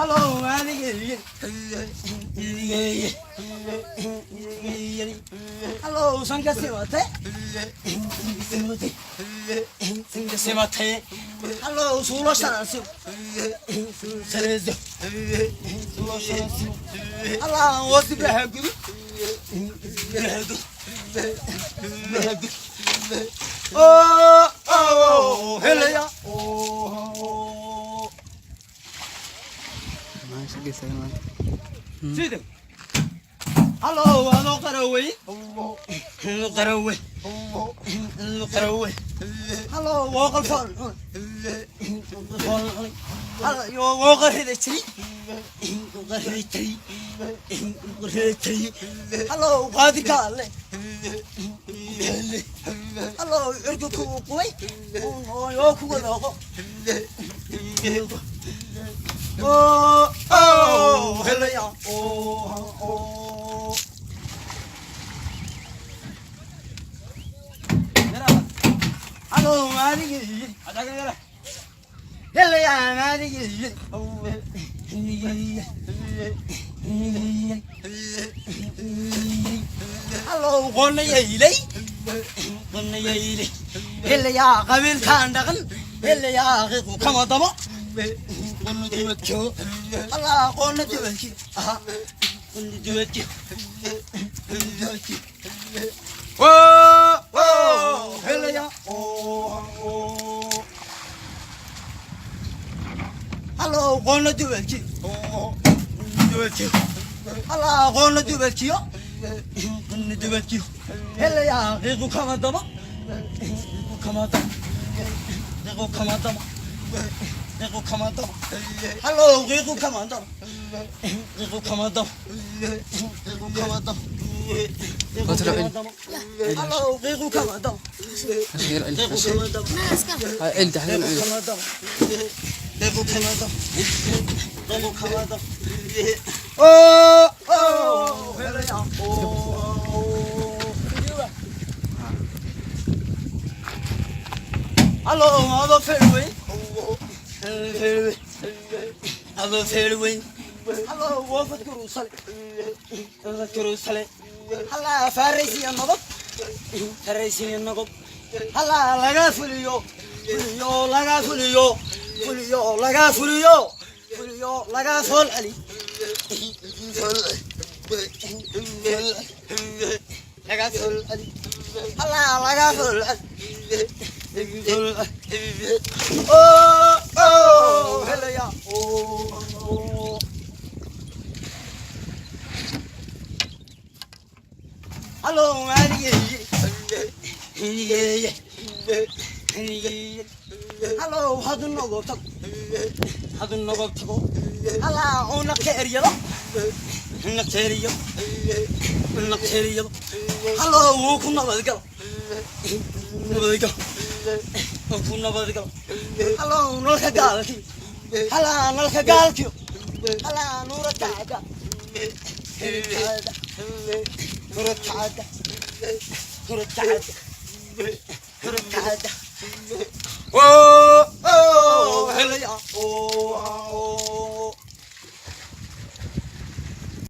Hello, Annie. Hello, Sangasimate. Sangasimate. Hello, Suloshanasu. Serezo. Suloshanasu. Hello, what's the bag? Oh, hello. Oh. Sige, sige naman. See them. Hello, look away. Look away. Look away. Hello, walk on phone. Hello, you walk ahead the tree. Walk ahead the tree. Walk ahead the tree. Hello, what the car? Hello, you go away. Oh, you're cool. Oh, oh, hello, yeah. Oh, oh. Hello, Marie. Hello, yeah, Marie. Oh, hello, one day. One day. Hello, yeah, I will can't. Hello, yeah, come on, Gonna do it, Joe. Allah, gonna do it. Gonna do it. Whoa, whoa, hello, oh. Hello, gonna do it. Oh, do it. Allah, gonna do it. Gonna do it. Hello, yeah, he'll come at them. Come at them. They will come at them. Rico Commando. Hello, Rico Commando. Rico Commando. Rico Commando. Hello, Rico Commando. Rico Commando. عيل تحليل عيل. Rico Commando. Rico Commando. Oh, oh, hello, hello, fairway. Hello, fairway. Hello, walk with Jerusalem. Jerusalem. Hello, Pharisee and Nobop. Pharisee and Nobop. Hello, Laga Fulio. Fulio, Laga Fulio. Fulio, Laga Fulio. Fulio, Laga Fol Ali. Laga Fol Ali. Hello, Laga Fol Ali. Oh, oh, hello, yeah. Oh, oh. Hello, Marie. Hello, how do you know go to? How do you know go to go? Hello, on the carrier. On the carrier. On the carrier. Hello, walk on the go. Hello, no Hagalki. Hello, no Hagalki. Hello, no Rataga. Rataga. Rataga. Rataga. Oh, oh, hello. Oh.